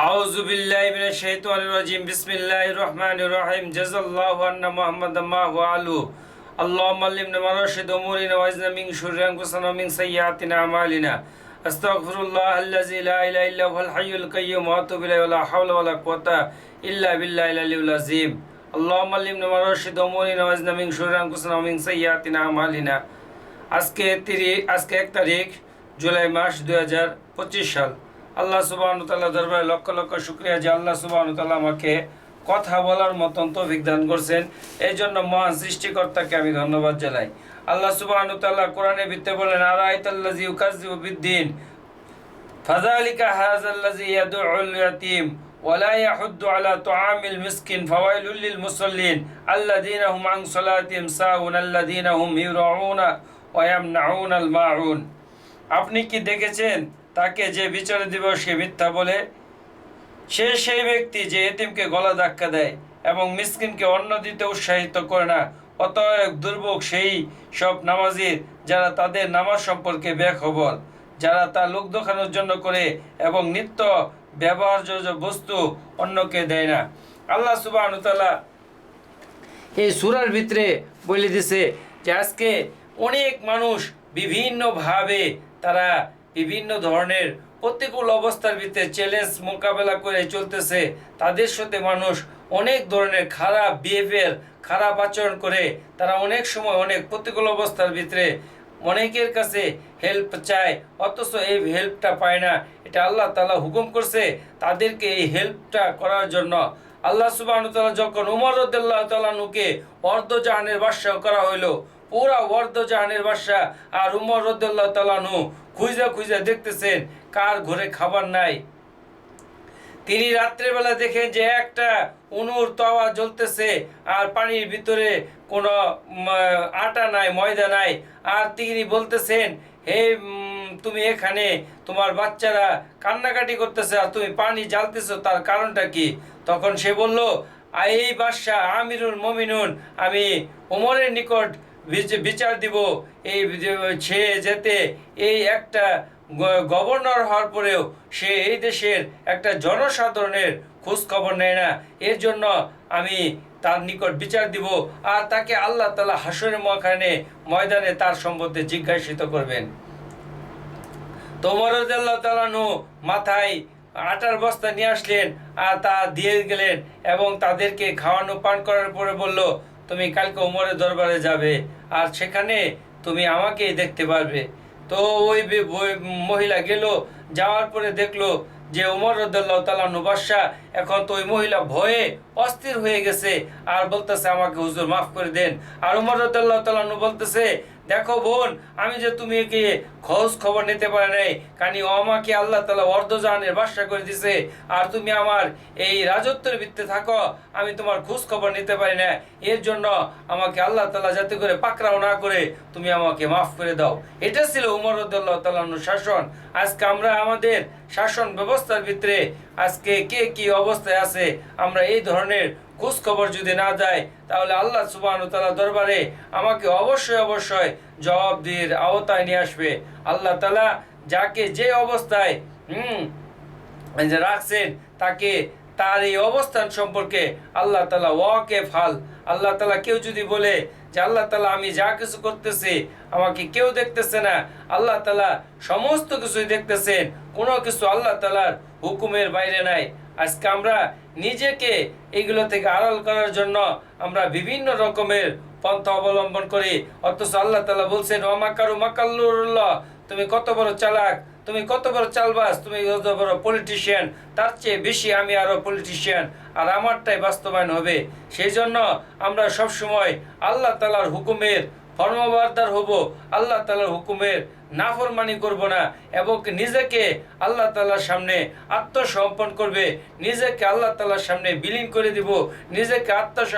আউযু বিল্লাহি মিনাশ শাইতানির রাজিম বিসমিল্লাহির রহমানির রহিম জাযাল্লাহু আন্না মুহাম্মাদাম মা হুয়া আলু আল্লাহুম্মা আল্লিমনা মা রাশিদ উমুরিনা ওয়াজনা মিন শুররি আনফুসিনা ওয়া মিন সাইয়্যাতিনা আমালিনা আস্তাগফিরুল্লাহাল্লাযী লা ইলাহা ইল্লা হুয়াল হাইয়ুল কাইয়্যুম ওয়া আতুবু ইলাইহি ওয়া লা হাওলা ওয়া লা কুওয়াতা ইল্লা বিল্লাহিল আলিয়্যিল আযীম আল্লাহুম্মা আল্লিমনা মা রাশিদ উমুরিনা ওয়াজনা মিন শুররি আনফুসিনা ওয়া মিন সাইয়্যাতিনা আমালিনা আজকে 1 তারিখ জুলাই মাস 2025 সাল। আল্লাহ সুবহানাহু ওয়া তাআলা দরবারে লক্ষ লক্ষ শুকরিয়া যে আল্লাহ সুবহানাহু ওয়া তাআলা আমাকে কথা বলার মতন তৌফিক দান করছেন। এই জন্য মহান সৃষ্টিকর্তাকে আমি ধন্যবাদ জানাই। আল্লাহ সুবহানাহু ওয়া তাআলা কোরআনের ভিতরে বলেন, আরাআইতাল্লাযী ইউকাযযিবু বিদ্দীন ফাযালিকা হাযাল্লাযী ইয়াদউল ইয়াতীম ওয়া লা ইয়াহুদ্দু আলা তুআমিল মিসকিন ফাওয়াইলুল লিল মুসাল্লিন আল্লাযীনা হুম আন সালাতিহিম সাহুন আল্লাযীনা হুম ইউরাউনা ওয়া ইয়ামনাউনাল মাউন। আপনি কি দেখেছেন তাকে যে বিচারে দিব সে মিথ্যা বলে? সেই ব্যক্তি যে এতিমকে গলা ধাক্কা দেয় এবং মিসকিনকে অন্ন দিতে উৎসাহিত করে না। অতএব দুর্ভোগ সেই সব নামাজির যারা তাদের নামাজ সম্পর্কে বেখবর, যারা তা লোক দেখানোর জন্য করে এবং নিত্য ব্যবহার্য বস্তু অন্যকে দেয় না। আল্লাহ সুবহানাহু ওয়া তাআলা এই সূরার ভিতরে বলে দিছে যে আজকে অনেক মানুষ বিভিন্নভাবে তারা বিভিন্ন ধরনের প্রতিকূল অবস্থার ভিতরে চ্যালেঞ্জ মোকাবেলা করে চলতেছে। তাদের সাথে মানুষ অনেক ধরনের খারাপ বিহেভিয়ার, খারাপ আচরণ করে। তারা অনেক সময় অনেক প্রতিকূল অবস্থার ভিতরে অনেকের কাছে হেল্প চায়, অথচ এই হেল্পটা পায় না। এটা আল্লাহ তাআলা হুকুম করছে তাদেরকে এই হেল্পটা করার জন্য। আল্লাহ সুবহানাহু ওয়া তাআলা যখন উমর রাদিয়াল্লাহু তাআলা নুকে অর্ধজাহানের বাদশা করা হইল, পুরা অর্ধজাহানের বাদশা, আর উমর রাদিয়াল্লাহু তাআলা নু খুঁজে দেখতেছেন কার ঘরে খাবার নাই। তিনি রাত্রেবেলা দেখেন যে একটা উনুর তাওয়া জ্বলতেছে আর পানির ভিতরে কোনো আটা নাই, ময়দা নাই। আর তিনি বলতেছেন, হে তুমি এখানে, তোমার বাচ্চারা কান্নাকাটি করতেছে আর তুমি পানি জ্বালতেছো, তার কারণটা কি? তখন সে বলল, এই বাদশা আমিরুল মুমিনুন, আমি ওমরের নিকট বিচার দিব। এই সে যেতে এই একটা গভর্নর হওয়ার পরেও সে এই দেশের একটা জনসাধারণের খোঁজ খবর নেয় না। এর জন্য আমি তার নিকট বিচার দিব আর তাকে আল্লাহ তাআলা হাসরের ময়দানে তার সম্বন্ধে জিজ্ঞাসিত করবেন। তো ওমর রাদিয়াল্লাহু তাআলা মাথায় আটার বস্তা নিয়ে আসলেন আর তা দিয়ে গেলেন এবং তাদেরকে খাওয়ানো পান করার পরে বলল, তুমি কালকে ওমরের দরবারে যাবে আর সেখানে তুমি আমাকেই দেখতে পারবে। তো ওই মহিলা গেল, যাওয়ার পরে দেখলো যে ওমর রাদিয়াল্লাহু তাআলা বাদশা। এখন তো ওই মহিলা ভয়ে অস্থির হয়ে গেছে আর বলতেছে, আমাকে হুজুর মাফ করে দেন। আর ওমর রাদিয়াল্লাহু তাআলা বলতেছে, দেখো বোন, আমি যে তুমি একে খোঁজ খবর নিতে পারে নাই, কারণ আমাকে আল্লাহ তাআলা অর্ধজাহানের বাদশা করে দিছে আর তুমি আমার এই রাজত্বের ভিত্তিতে থাকো, আমি তোমার খোঁজ খবর নিতে পারি না। এর জন্য আমাকে আল্লাহ তাআলা যাতে করে পাকড়াও না করে তুমি আমাকে মাফ করে দাও। এটা ছিল ওমর রাদিয়াল্লাহু তাআলার শাসন। আজকে আমরা আমাদের শাসন ব্যবস্থার ভিতরে আজকে কে কি অবস্থায় আছে, আমরা এই ধরনের খোঁজ খবর যদি না যায় তাহলে আল্লাহ সুবহানাহু ওয়া তাআলা দরবারে আমাকে অবশ্যই জবাবদিহির আওতায় নিয়ে আসবে। আল্লাহ তাআলা যাকে যে অবস্থায় রাখছেন তাকে তার এই অবস্থান সম্পর্কে আল্লাহ তাআলা ওয়াকিফাল। আল্লাহ তাআলা কেউ যদি বলে যে আল্লাহ তাআলা আমি যা কিছু করতেছি আমাকে কেউ দেখতেছে না, আল্লাহ তাআলা সমস্ত কিছুই দেখতেছেন, কোনো কিছু আল্লাহ তাআলার হুকুমের বাইরে নাই। আজকে আমরা নিজেকে এগুলো থেকে আড়াল করার জন্য আমরা বিভিন্ন রকমের পন্থা অবলম্বন করি, অথচ আল্লাহ তাআলা বলছেন, ওয়া মাকারু মাকাল্লুল্লাহ, তুমি কত বড় চালাক, তুমি কত বড় চালবাজ, তুমি কত বড় পলিটিশিয়ান, তার চেয়ে বেশি আমি আরো পলিটিশিয়ান আর আমারটাই বাস্তবায়ন হবে। সেই জন্য আমরা সব সময় আল্লাহ তাআলার হুকুমের ফরমাবরদার হব, আল্লাহ তাআলার হুকুমের নাফরমানি করব না এবং নিজেকে আল্লাহ তাআলার সামনে আত্মসমর্পণ করবে, নিজেকে আল্লাহ তাআলার সামনে বিলীন করে দিব, নিজেকে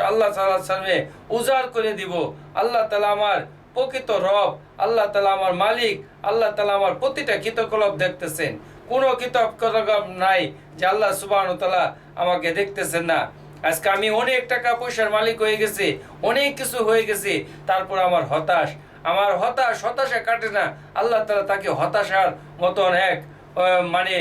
আল্লাহ তাআলার সামনে উজাড় করে দিব। আল্লাহ তাআলা আমার প্রকৃত রব, আল্লাহ তাআলা আমার মালিক, আল্লাহ তাআলা আমার প্রতিটা কৃতকলাপ দেখতেছেন। কোনো কৃতকলাপ নাই যে আল্লাহ সুবহানাহু ওয়া তাআলা আমাকে দেখতেছেন না। আজকে আমি অনেক টাকা পয়সার মালিক হয়ে গেছি, অনেক কিছু হয়ে গেছি, তারপর আমার হতাশা কাটে না। আল্লাহ তাআলা তাকে হতাশার মতন এক মানে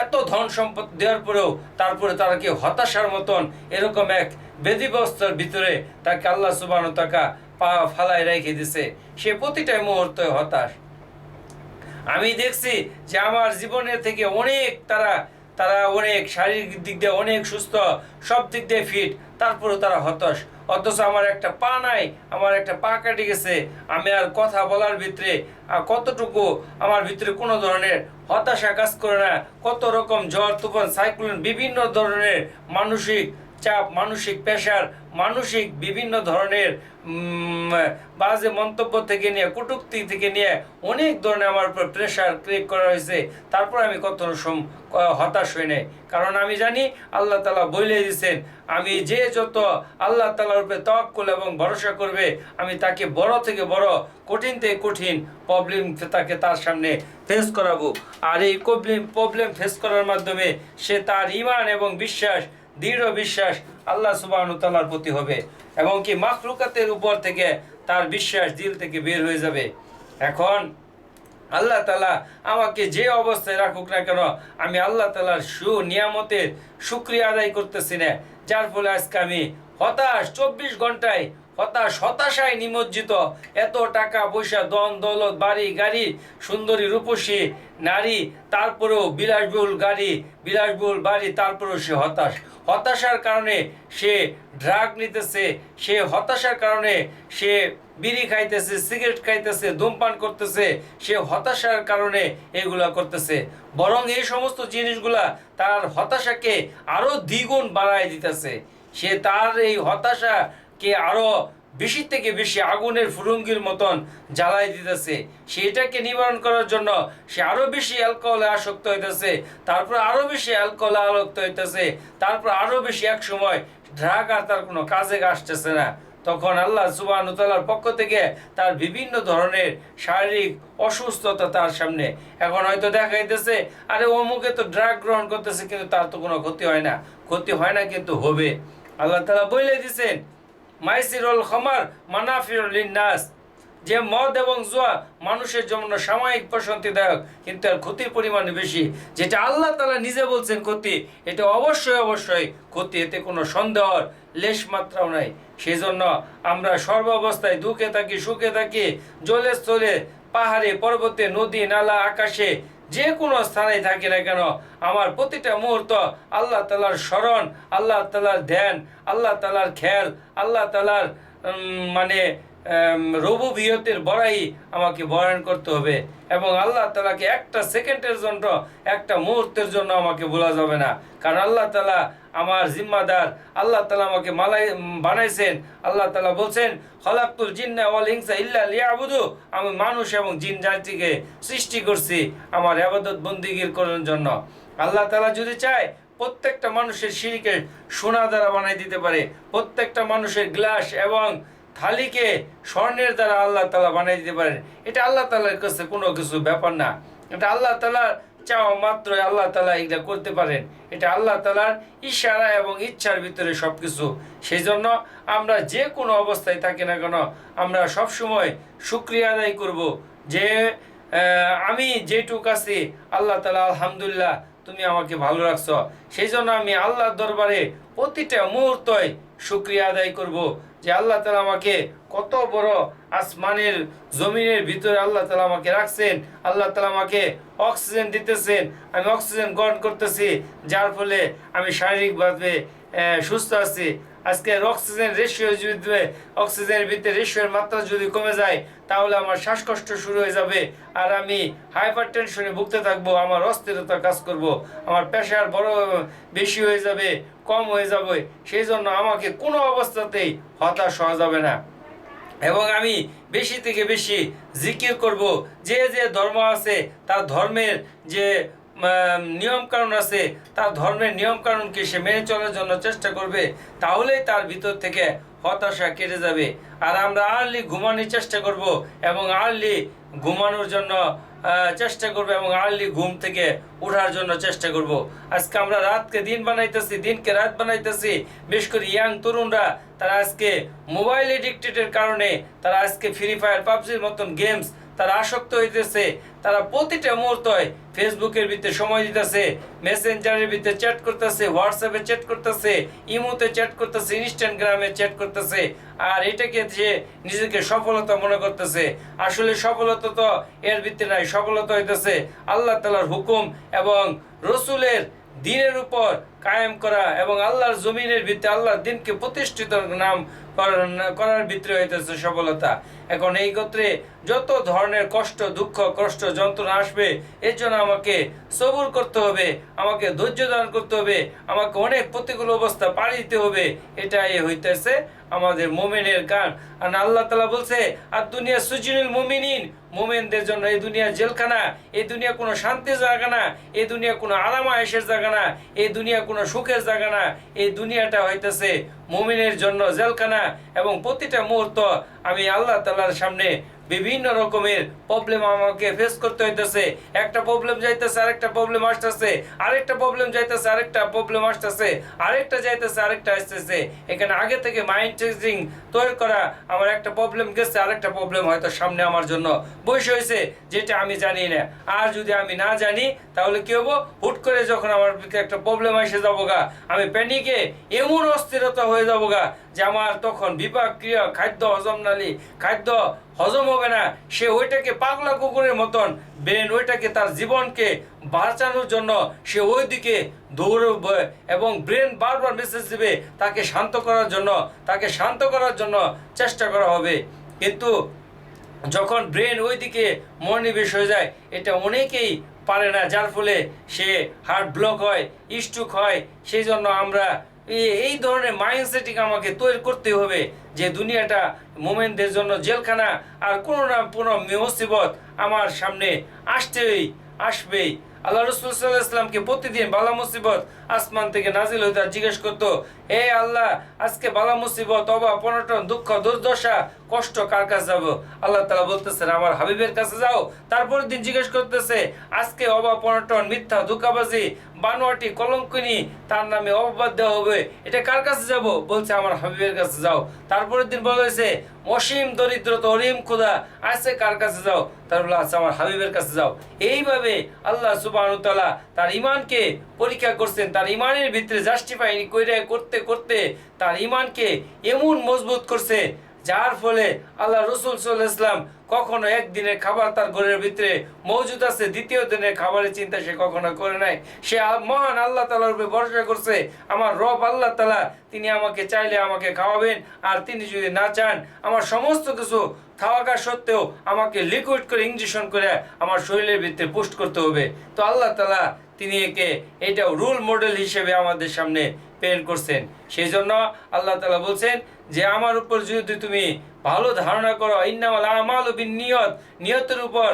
এত ধন সম্পদ দেওয়ার পরেও তারপরে তাকে হতাশার মতন এরকম এক বেদিবস্থার ভিতরে তাকে আল্লাহ সুবহানাহু ওয়া তাআলা পা ফালায় রেখে দিছে, সে প্রতিটা মুহূর্তে হতাশ। আমি দেখছি যে আমার জীবনের থেকে অনেক তারা তারা অনেক শারীরিক দিক দিয়ে অনেক সুস্থ, সব দিক দিয়ে ফিট, তারপরেও তারা হতাশ। অথচ আমার একটা পা নাই, আমার একটা পা কেটে গেছে, আমি আর কথা বলার ভিতরে কতটুকু আমার ভিতরে কোনো ধরনের হতাশা কাজ করে না। কত রকম ঝড় তুফান সাইক্লোন, বিভিন্ন ধরনের মানসিক চাপ, মানসিক প্রেশার, মানসিক বিভিন্ন ধরনের বাজে মন্তব্য থেকে নিয়ে, কটূক্তি থেকে নিয়ে অনেক ধরনের আমার উপর প্রেশার ক্রিয়েট করা হয়েছে, তারপর আমি কত হতাশ হই নাই। কারণ আমি জানি আল্লাহ তাআলা বলে দিয়েছেন, আমি যে যত আল্লাহ তাআলার উপরে তাওয়াক্কুল এবং ভরসা করবে, আমি তাকে বড় থেকে বড়, কঠিন থেকে কঠিন প্রবলেম তাকে তার সামনে ফেস করাবো। আর এই প্রবলেম ফেস করার মাধ্যমে সে তার ঈমান এবং বিশ্বাস, দৃঢ় বিশ্বাস আল্লাহ সুবহানাহু ওয়া তাআলার প্রতি হবে, এবং কি মাখলুকাতের উপর থেকে তার বিশ্বাস দিল থেকে বের হয়ে যাবে। এখন আল্লাহ তাআলা আমাকে যে অবস্থায় রাখুক না কেন, আমি আল্লাহ তাআলার নিয়ামতের শুকরিয়া আদায় করতেছি না, যার ফলে আজকে আমি হতাশ, 24 ঘন্টায় হতাশায় নিমজ্জিত। এত টাকা পয়সা, ধন দৌলত, বাড়ি গাড়ি, সুন্দরী রূপসী নারী, তারপরেও বিলাসবহুল গাড়ি, বিলাসবহুল বাড়ি, তারপরেও সে হতাশার কারণে সে ড্রাগ নিতেছে, সে হতাশার কারণে সে বিড়ি খাইতেছে, সিগারেট খাইতেছে, ধূমপান করতেছে, সে হতাশার কারণে এগুলা করতেছে। বরং এই সমস্ত জিনিসগুলা তার হতাশাকে আরো দ্বিগুণ বাড়ায় দিতেছে। সে তার এই হতাশাকে আরো বেশি থেকে বেশি আগুনের ফুরুঙ্গির মতন জ্বালাই দিতেছে। সেটাকে নিবারণ করার জন্য সে আরো বেশি অ্যালকোহলে আসক্ত হইতেছে, তারপর আরো বেশি অ্যালকোহলে আসক্ত হইতেছে, তারপর আরো বেশি এক সময় ড্রাগ আর তার কোনো কাজে আসতেছে না। তখন আল্লাহ সুবহানাহু ওয়া তাআলার পক্ষ থেকে তার বিভিন্ন ধরনের শারীরিক অসুস্থতা তার সামনে। এখন হয়তো দেখাইতেছে, আরে অমুকে তো ড্রাগ গ্রহণ করতেছে, কিন্তু তার তো কোনো ক্ষতি হয় না। ক্ষতি হয় না, কিন্তু হবে। আল্লাহ তাআলা বলে দিয়েছেন, মাইসিরুল খামার মানাফিউল লিন্নাস, যে মদ এবং জুয়া মানুষের জন্য সাময়িক প্রশান্তিদায়ক, কিন্তু এর ক্ষতির পরিমাণ বেশি। যেটা আল্লাহ তাআলা নিজে বলছেন ক্ষতি, এটা অবশ্যই ক্ষতি, এতে কোনো সন্দেহর লেশ মাত্রাও নাই। সেই জন্য আমরা সর্বাবস্থায় দুঃখে থাকি, সুখে থাকি, জলে স্থলে, পাহাড়ে পর্বতে, নদী নালা আকাশে, যে কোনো স্থানে থাকি না কেন, আমার প্রতিটা মুহূর্ত আল্লাহ তাআলার স্মরণ, আল্লাহ তাআলার ধ্যান, আল্লাহ তাআলার খেয়াল, আল্লাহ তাআলার মানে রুবুবিয়তের বড়াই আমাকে বরণ করতে হবে। এবং আল্লাহ তাআলাকে একটা সেকেন্ডের জন্য, একটা মুহূর্তের জন্য আমাকে ভোলা যাবে না। কারণ আল্লাহ তাআলা আমার জিম্মাদার, আল্লাহ তাআলা আমাকে বানাইছেন। আল্লাহ তাআলা বলছেন, খালাকতুল জিন্না ওয়াল ইনসা ইল্লা লিয়াবুদু, আমি মানুষ এবং জিন জাতিকে সৃষ্টি করছি আমার ইবাদত বন্দেগীর করার জন্য। আল্লাহ তাআলা যদি চায়, প্রত্যেকটা মানুষের শিরকে সোনা দ্বারা বানাই দিতে পারে, প্রত্যেকটা মানুষের গ্লাস এবং থালিকে স্বর্ণের দ্বারা আল্লাহ তাআলা বানাই দিতে পারেন। এটা আল্লাহ তাআলার কাছে কোনো কিছু ব্যাপার না। এটা আল্লাহ তাআলার চাওয়া মাত্র আল্লাহ তাআলা এটা করতে পারেন। এটা আল্লাহ তাআলার ইশারা এবং ইচ্ছার ভিতরে সবকিছু। সেই জন্য আমরা যে কোনো অবস্থায় থাকি না কেন, আমরা সবসময় শুকরিয়া আদায় করব যে আমি যেটুক আছি, আল্লাহ তাআলা আলহামদুলিল্লাহ তুমি আমাকে ভালো রাখছো। সেই জন্য আমি আল্লাহর দরবারে প্রতিটা মুহূর্তে শুকরিয়া আদায় করব যে আল্লাহ তাআলা আমাকে কত বড় আসমানের জমিনের ভিতরে আল্লাহ তাআলা আমাকে রাখছেন। আল্লাহ তাআলা আমাকে অক্সিজেন দিতেছেন, আমি অক্সিজেন গ্রহণ করতেছি, যার ফলে আমি শারীরিকভাবে সুস্থ আছি। আজকে অক্সিজেনের ভিতরে রেশিওর মাত্রা যদি কমে যায়, তাহলে আমার শ্বাসকষ্ট শুরু হয়ে যাবে, আর আমি হাইপার টেনশনে ভুগতে থাকবো, আমার অস্থিরতা কাজ করব, আমার প্রেশার বড় বেশি হয়ে যাবে, কম হয়ে যাবে। সেই জন্য আমাকে কোনো অবস্থাতেই হতাশ হওয়া যাবে না। এবং আমি বেশি থেকে বেশি জিকির করব। যে যে ধর্ম আছে, তার ধর্মের যে নিয়ম কানুন আছে, তার ধর্মের নিয়ম কানুনকে সে মেনে চলার জন্য চেষ্টা করবে, তাহলেই তার ভিতর থেকে হতাশা কেটে যাবে। আর আমরা আর্লি ঘুমানোর চেষ্টা করব এবং আর্লি ঘুমানোর জন্য চেষ্টা করবো, এবং আর্লি ঘুম থেকে ওঠার জন্য চেষ্টা করব। আজকে আমরা রাতকে দিন বানাইতেছি, দিনকে রাত বানাইতেছি। বিশেষ করে ইয়াং তরুণরা, তারা আজকে মোবাইল এডিক্টেডের কারণে তারা আজকে ফ্রি ফায়ার, পাবজির মতন গেমস তারা আসক্ত হইতেছে, তারা প্রতিটা মুহূর্তে ফেসবুকের ভিতরে সময় দিতেছে, মেসেঞ্জারের ভিতরে চ্যাট করতেছে, হোয়াটসঅ্যাপে চ্যাট করতেছে, ইমোতে চ্যাট করতেছে, ইনস্টাগ্রামে চ্যাট করতেছে, আর এটাকে যে নিজেকে সফলতা মনে করতেছে। আসলে সফলতা তো এর ভিতরে নাই, সফলতা হইতেছে আল্লাহ তাআলার হুকুম এবং রসুলের দিনের উপর কায়েম করা এবং আল্লাহর জমিনের ভিতরে আল্লাহর দিনকে প্রতিষ্ঠিত নাম করার ভিতরে হইতেছে সফলতা। এখন এই ক্ষেত্রে যত ধরনের কষ্ট, দুঃখ, কষ্ট, যন্ত্রণা আসবে, এর জন্য আমাকে সবুর করতে হবে, আমাকে ধৈর্য ধারণ করতে হবে, আমাকে অনেক প্রতিকূল অবস্থা পাড়ি দিতে হবে। এটাই হইতেছে আমাদের মুমিনের কাজ। আর আল্লাহ তাআলা বলছে, আর দুনিয়া সুজিনুল মুমিনিন, মুমিনদের জন্য এই দুনিয়া জেলখানা, এই দুনিয়া কোনো শান্তির জায়গা না, এই দুনিয়া কোনো আরাম আয়েশের জায়গা না, এই দুনিয়া কোনো সুখের জায়গা না। এই দুনিয়াটা হইতেছে মুমিনের জন্য জেলখানা। এবং প্রতিটা মুহূর্ত আমি আল্লাহ তাআলার সামনে বিভিন্ন রকমের প্রবলেম আমাকে ফেস করতে হইতেছে। একটা প্রবলেম যাইতেছে, আরেকটা প্রবলেম আসতেছে, আরেকটা প্রবলেম যাইতেছে, আরেকটা প্রবলেম আসতেছে, আরেকটা যাইতেছে, আরেকটা আসতেছে। এখানে আগে থেকে মাইন্ড চেঞ্জিং তৈরি করা, আমার একটা প্রবলেম গেছে, আরেকটা প্রবলেম হয়তো সামনে আমার জন্য বসে হয়েছে, যেটা আমি জানি না। আর যদি আমি না জানি তাহলে কি হবো, হুট করে যখন আমার একটা প্রবলেম এসে যাবো গা, আমি প্যানিকে এমন অস্থিরতা হয়ে যাবো গা যে আমার তখন বিপাক ক্রিয়া, খাদ্য হজম নালী, খাদ্য হজম হবে না। সে ওইটাকে পাগলা কুকুরের মতন ব্রেন ওইটাকে তার জীবনকে বাঁচানোর জন্য সে ওই দিকে দৌড়বে এবং ব্রেন বারবার মেসেজ দিবে তাকে শান্ত করার জন্য, তাকে শান্ত করার জন্য চেষ্টা করা হবে। কিন্তু যখন ব্রেন ওই দিকে মনোনিবেশ হয়ে যায়, এটা অনেকেই পারে না, যার ফলে সে হার্ট ব্লক হয়, স্ট্রোক হয়। সেই জন্য আমরা এই ধরনের মাইন্ডসেটিং আমাকে তৈরি করতে হবে যে দুনিয়াটা মোমেনদের জন্য জেলখানা, আর কোনো না কোনো মুসিবত আমার সামনে আসবেই। আল্লাহ রাসূল সাল্লাল্লাহু আলাইহি ওয়াসাল্লামকে প্রতিদিন বালা মুসিবত আসমান থেকে নাজিল হইতো, জিজ্ঞেস করতো, হে আল্লাহ, আজকে বালা মুসিবত, অভাব, অনটন, দুঃখ, দুর্দশা, কষ্ট কার কাছে যাবো? আল্লাহ তাআলা বলতেছেন, আমার হাবিবের কাছে যাও। তারপর দিন জিজ্ঞেস করতেছে, আজকে অভাব, অনটন, মিথ্যা, ধোঁকাবাজি, বানোয়াটি, কলঙ্কিনী, তার নামে অপবাদ দেওয়া হবে, এটা কার কাছে যাব? বলছে, আমার হাবিবের কাছে যাও। তারপরের দিন বলা হয়েছে, অসীম দরিদ্রতা, অরিম ক্ষুধা আছে, কার কাছে যাও? তার বলে, আচ্ছা, আমার হাবিবের কাছে যাও। এইভাবে আল্লাহ সুবহানাহু ওয়া তাআলা তার ঈমানকে পরীক্ষা করছেন, তার ঈমানের ভিতরে জাস্টিফাই করতে করতে তার ঈমানকে এমন মজবুত করছে, যার ফলে আল্লাহ রাসূল সাল্লাল্লাহু আলাইহি ওয়াসাল্লাম কখনো একদিনের খাবার তার ঘরের ভিতরে মজুদ আছে, দ্বিতীয় দিনের খাবারের চিন্তা সে কখনো করে নাই। সে মহান আল্লাহ তাআলার উপরে ভরসা করছে, আমার রব আল্লাহ তাআলা, তিনি আমাকে চাইলে আমাকে খাওয়াবেন, আর তিনি যদি না চান আমার সমস্ত কিছু থাকা সত্ত্বেও আমাকে লিকুইড করে, ইঞ্জেকশন করে আমার শরীরের ভিতরে পুষ্ট করতে হবে। তো আল্লাহ তাআলা তিনি এটাও রোল মডেল হিসেবে আমাদের সামনে প্রেরণ করছেন। সেই জন্য আল্লাহ তাআলা বলছেন যে আমার উপর যদি তুমি ভালো ধারণা করো, ইন্নামাল আমালু বিন্নিয়ত, নিয়তের উপর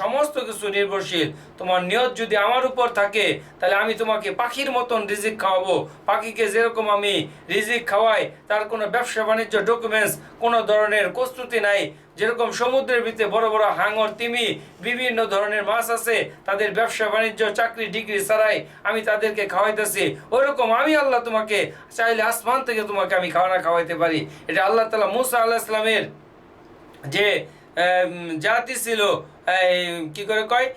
সমস্ত কিছু নির্ভরশীল। তোমার নিয়ত যদি আমার উপর থাকে, তাহলে আমি তোমাকে পাখির মতন রিজিক খাওয়াবো। পাখিকে যেরকম আমি রিজিক খাওয়াই, তার কোনো ব্যবসা বাণিজ্য ডকুমেন্টস, কোনো ধরনের প্রস্তুতি নাই। যেরকম সমুদ্রের ভিতরে বড় বড় হাঙর, তিমি, বিভিন্ন ধরনের মাছ আছে, তাদের ব্যবসা বাণিজ্য, চাকরি ডিগ্রি ছাড়াই আমি তাদেরকে খাওয়াইতেছি, ওইরকম আমি আল্লাহ তোমাকে চাইলে আসমান থেকে তোমাকে আমি খাওয়াইতে পারি। এটা আল্লাহ তাআলা মুসা আলাইহিস সালামের যে জাতি ছিল, কি করে কয়,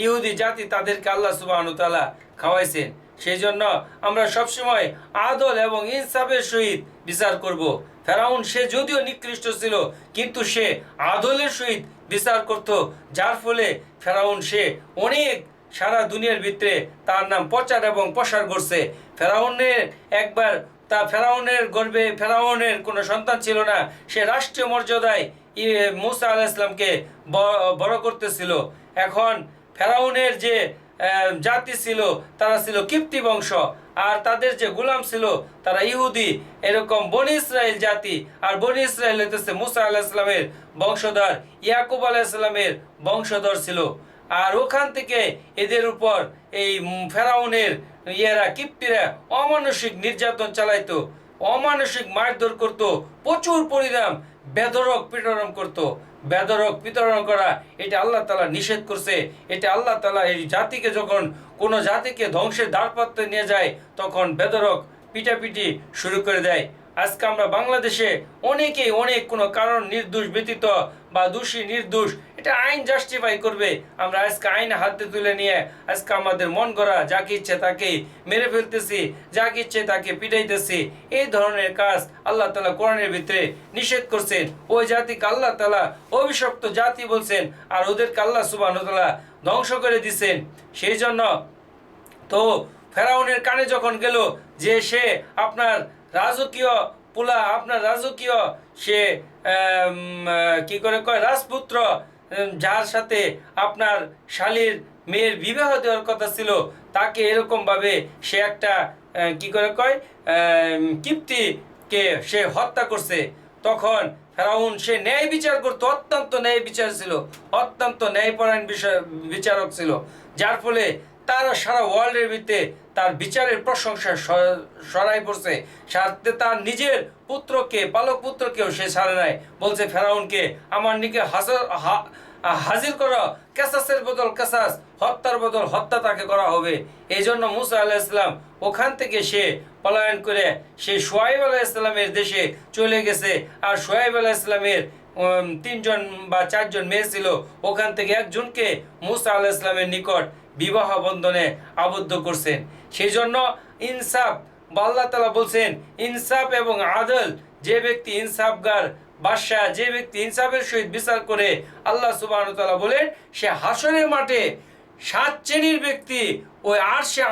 ইহুদি জাতি, তাদেরকে আল্লাহ সুবহানাহু ওয়া তাআলা খাওয়াইছেন। সেই জন্য আমরা সবসময় আদল এবং ইনসাফের সহিত বিচার করব। ফেরাউন সে যদিও নিকৃষ্ট ছিল, কিন্তু সে আদলের সহিত বিচার করত, যার ফলে ফেরাউন সে অনেক সারা দুনিয়ার ভিতরে তার নাম প্রচার এবং প্রসার করছে। ফেরাউনের গর্ভে ফেরাউনের কোনো সন্তান ছিল না, সে রাষ্ট্রীয় মর্যাদায় মুসা আলাইহিস সালামকে বড় করতেছিল। এখন ফেরাউনের যে জাতি ছিল, তারা ছিল কিপ্তি বংশ, আর তাদের যে গোলাম ছিল তারা ইহুদি, এরকম বনি ইসরাইল জাতি। আর বনি ইসরাইল হইতেছে মুসা আলাইহিস সালামের বংশধর, ইয়াকুব আলাইহিস সালামের বংশধর ছিল। আর ওখান থেকে এদের উপর এই ফেরাউনের কিপ্তিরা অমানসিক নির্যাতন চালাইতো, অমানসিক মারধর করত, প্রচুর পরিমাণ বেধড়ক পিটন করত। বেধড়ক পিটন করা এটা আল্লাহ তাআলা নিষেধ করছে। এটা আল্লাহ তাআলা এই জাতিকে, যখন কোনো জাতিকে ধ্বংসের দ্বারপ্রান্তে নিয়ে যায়, তখন বেধড়ক পিটাপিটি শুরু করে দেয়। আজকে আমরা বাংলাদেশে অনেকেই অনেক কোনো কারণ নির্দোষ ব্যতীত বা দোষী নির্দোষ এটা আইন জাস্টিফাই করবে, আমরা আজকে আইন হাতে তুলে নিয়ে আজকে আমাদের মন গড়া যাকে ইচ্ছে তাকে মেরে ফেলতেছি, যাকে ইচ্ছে তাকে পিটাইতেছি। এই ধরনের কাজ আল্লাহ তাআলা কোরআনের ভিতরে নিষেধ করছেন। ওই জাতিকে আল্লাহ তাআলা অভিশপ্ত জাতি বলছেন, আর ওদেরকে আল্লাহ সুবহানাহু ওয়া তাআলা ধ্বংস করে দিছেন। সেই জন্য তো ফেরাউনের কানে যখন গেল যে সে আপনার রাজকীয় পোলা, আপনার রাজকীয় সে কি করে কয় রাজপুত্র, যার সাথে আপনার শালীর মেয়ের বিবাহ দেওয়ার কথা ছিল, তাকে এরকমভাবে সে একটা কি করে কয় কিপ্তিকে সে হত্যা করছে। তখন ফেরাউন সে ন্যায় বিচার করতো, অত্যন্ত ন্যায় বিচার ছিল, অত্যন্ত ন্যায়পরায়ণ বিচারক ছিল, যার ফলে তারা সারা ওয়ার্ল্ডের ভিতরে তার বিচারের প্রশংসা সরাই পড়ছে। সাথে তার নিজের পুত্রকে, পালক পুত্রকেও সে ছাড়ে নাই, বলছে ফেরাউনকে আমার নিকে হাজির করো, কেসাসের বদল কেসাস, হত্যার বদল হত্যা তাকে করা হবে। এই জন্য মুসা আলাইহিস সালাম ওখান থেকে সে পলায়ন করে সে শুআয়ব আলাইহিস সালামের দেশে চলে গেছে। আর শুআয়ব আলাইহিস সালামের 3জন বা 4জন মেয়ে ছিল, ওখান থেকে একজনকে মুসা আলাইহিস সালামের নিকট বিবাহ বন্ধনে আবদ্ধ করছেন। সেই জন্য ইনসাফ বা আল্লাহ তাআলা বলছেন ইনসাফ এবং আদল, যে ব্যক্তি ইনসাফগার বাদশাহ, যে ব্যক্তি ইনসাফের সহিত বিচার করে, আল্লাহ সুবহানাহু ওয়া তাআলা বলেন সে হাসরের মাঠে 7 শ্রেণীর ব্যক্তি ওই আরশে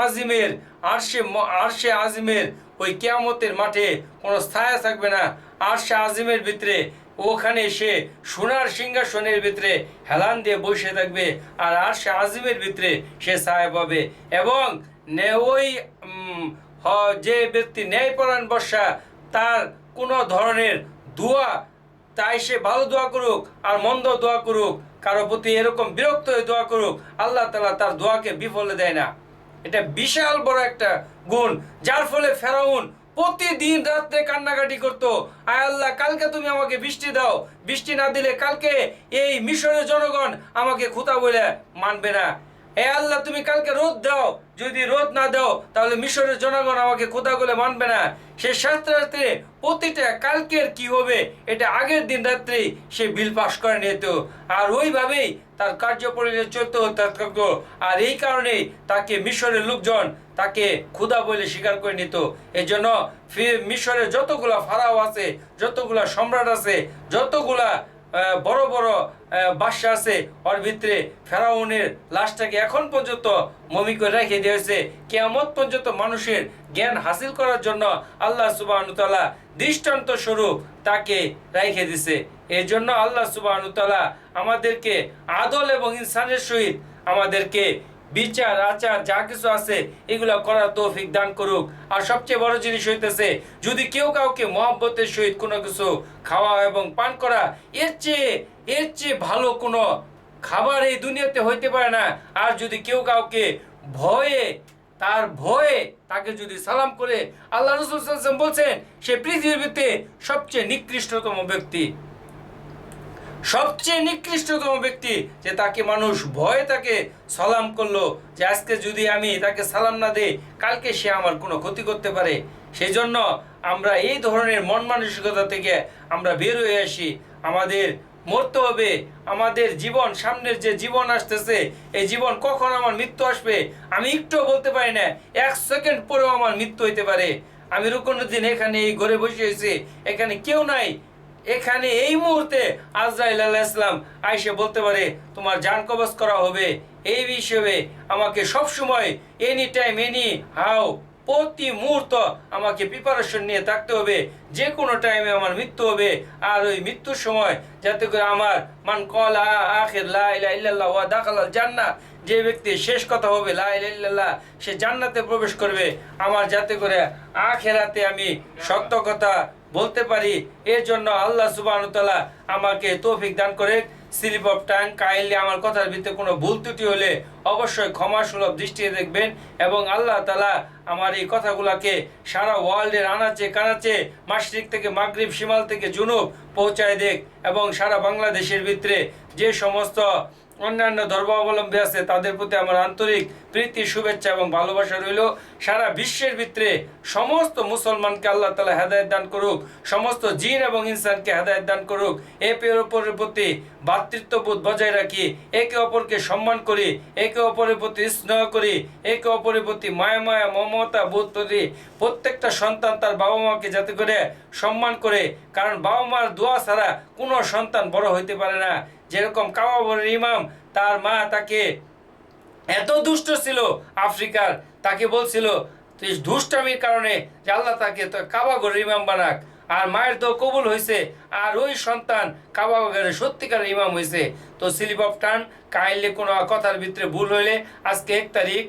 আজিমের ওই কিয়ামতের মাঠে কোনো ছায়া থাকবে না। আরশে আজিমের ভিতরে ওখানে সে সোনার সিংহাসনের ভিতরে হেলান দিয়ে বসে থাকবে, আর আরশে আজিমের ভিতরে সে ছায়া পাবে। এবং ওই যে ব্যক্তি ন্যায়পরায়ণ বর্ষা, তার কোনো ধরনের দোয়া, তাই সে ভালো দোয়া করুক আর মন্দ দোয়া করুক, কারো প্রতি এরকম বিরক্ত হয়ে দোয়া করুক, আল্লাহ তাআলা তার দোয়াকে বিফলে দেয় না। এটা বিশাল বড় একটা গুণ, যার ফলে ফেরাউন প্রতিদিন রাত্রে কান্নাকাটি করতো, আয় আল্লাহ কালকে তুমি আমাকে বৃষ্টি দাও, বৃষ্টি না দিলে কালকে এই মিশরের জনগণ আমাকে খোদা বলে মানবে না। এ আল্লাহ তুমি কালকে রোদ দাও, যদি রোদ না দাও তাহলে মিশরের জনগণ আমাকে খোদা বলে মানবে না। সে 7 রাত্রে প্রতিটা কালকের কি হবে এটা আগের দিন রাত্রে সে বিল পাস করে নিত, আর ওইভাবেই তার কার্যপরিণতি চলতে থাকতো। আর এই কারণেই তাকে মিশরের লোকজন তাকে খোদা বলে স্বীকার করে নিত। এই জন্য মিশরের যতগুলা ফারাও আছে, যতগুলা সম্রাট আছে, যতগুলা বড় বড় বাদশা আছে, ওর ভিতরে ফেরাউনের লাশটাকে এখন পর্যন্ত মমি করে রেখে দিয়েছে, কিয়ামত পর্যন্ত মানুষের জ্ঞান হাসিল করার জন্য আল্লাহ সুবহানাহু ওয়া তাআলা দৃষ্টান্ত স্বরূপ তাকে রেখে দিছে। এই জন্য আল্লাহ সুবহানাহু ওয়া তাআলা আমাদেরকে আদল এবং ইনসানের সহিত আমাদেরকে বিচার আচার যা কিছু আছে এগুলো করার তৌফিক দান করুক। আর সবচেয়ে বড় জিনিস হইতেছে, যদি কেউ কাউকে মহব্বতের সহিত কোনো কিছু খাওয়া এবং পান করা, এর চেয়ে ভালো কোনো খাবার এই দুনিয়াতে হইতে পারে না। আর যদি কেউ কাউকে ভয়ে তাকে যদি সালাম করে, আল্লাহ রাসূল সাল্লাল্লাহু আলাইহি ওয়াসাল্লাম বলছেন সে পৃথিবীতে সবচেয়ে নিকৃষ্টতম ব্যক্তি, সবচেয়ে নিকৃষ্টতম ব্যক্তি, যে তাকে মানুষ ভয়ে তাকে সালাম করলো, যে আজকে যদি আমি তাকে সালাম না দেই কালকে সে আমার কোনো ক্ষতি করতে পারে। সেই জন্য আমরা এই ধরনের মন মানসিকতা থেকে আমরা বের হয়ে আসি। আমাদের মরতে হবে, আমাদের জীবন, সামনের যে জীবন আসতেছে, এই জীবন কখন আমার মৃত্যু আসবে আমি একটুও বলতে পারি না। 1 সেকেন্ড পরেও আমার মৃত্যু হইতে পারে। আমি রুকনুদ্দিন এখানে এই ঘরে বসে আছি, এখানে কেউ নাই, এখানে এই মুহূর্তে আজরাইল আলাইহিস সালাম আইসে বলতে পারে তোমার জান কবজ করা হবে। এই বিষয়ে আমাকে সব সময় এনি টাইম এনি হাউ প্রতি মুহূর্ত আমাকে প্রিপারেশন নিয়ে থাকতে হবে, যে কোনো টাইমে আমার মৃত্যু হবে। আর ওই মৃত্যুর সময় যাতে করে আমার মান ক্বালা আখির লা ইলাহা ইল্লাল্লাহ ওয়া দাখালাল জান্নাহ, যে ব্যক্তি শেষ কথা হবে লা ইলাহা ইল্লাল্লাহ সে জান্নাতে প্রবেশ করবে, আমার যাতে করে আখিরাতে আমি সত্য কথা বলতে পারি। এর জন্য আল্লাহ সুবহানাহু ওয়া তাআলা আমাকে তৌফিক দান করে। স্লিপ অফ টাং কাইন্ডলি আমার কথার ভিতরে কোনো ভুল ত্রুটি হলে অবশ্যই ক্ষমা সুলভ দৃষ্টিতে দেখবেন। এবং আল্লাহ তাআলা আমার এই কথাগুলোকে সারা ওয়ার্ল্ডের আনাচে কানাচে, মাশরিক থেকে মাগরিব, শিমাল থেকে জুনুব পৌঁছায় দেখ। এবং সারা বাংলাদেশের ভিতরে যে সমস্ত অন্যান্য ধর্মাবলম্বী আছে তাদের প্রতি আমার আন্তরিক প্রীতি শুভেচ্ছা এবং ভালোবাসা রইল। সারা বিশ্বের ভিতরে সমস্ত মুসলমানকে আল্লাহ তাআলা হেদায়েত দান করুক, সমস্ত জিন এবং ইনসানকে হেদায়েত দান করুক। একে অপরের প্রতি ভ্রাতৃত্ববোধ বজায় রাখি, একে অপরকে সম্মান করি, একে অপরের প্রতি স্নেহ করি, একে অপরের প্রতি মায়া মমতা বোধ করি। প্রত্যেকটা সন্তান তার বাবা মাকে যাতে করে সম্মান করে, কারণ বাবা মার দোয়া ছাড়া কোনো সন্তান বড় হইতে পারে না। যেরকম কাবাবরের ইমাম, তার মা তাকে এত দুষ্ট ছিল আফ্রিকার, তাকে বলছিল তুই দুষ্টামির কারণে যে আল্লাহ তাকে তো কাবাগরের ইমাম বানাক, আর মায়ের তো কবুল হয়েছে, আর ওই সন্তান কাবাগরের সত্যিকার ইমাম হয়েছে। তো স্লিপ অফ টান কাইন্ডলি কোনো কথার ভিতরে ভুল হইলে আজকে 1 তারিখ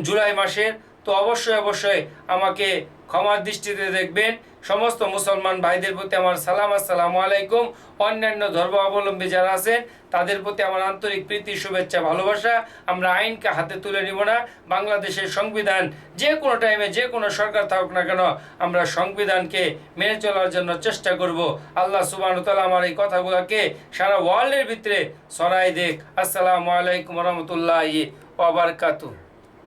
জুলাই মাসের, তো অবশ্যই আমাকে ক্ষমার দৃষ্টিতে দেখবেন। সমস্ত মুসলমান ভাইদের প্রতি আমার সালাম, আসসালামু আলাইকুম। অন্যান্য ধর্মাবলম্বী যারা আছেন তাদের প্রতি আমার আন্তরিক প্রীতি শুভেচ্ছা ভালোবাসা। আমরা আইনকে হাতে তুলে নিব না। বাংলাদেশের সংবিধান যে কোনো টাইমে যে কোনো সরকার থাকুক না কেন, আমরা সংবিধানকে মেনে চলার জন্য চেষ্টা করব। আল্লাহ সুবহানাহু ওয়া তাআলা আমার এই কথাগুলোকে সারা ওয়ার্ল্ডের ভিতরে ছড়াই দেখ। আসসালামু আলাইকুম ওয়া রাহমাতুল্লাহি ওয়া বারাকাতুহু।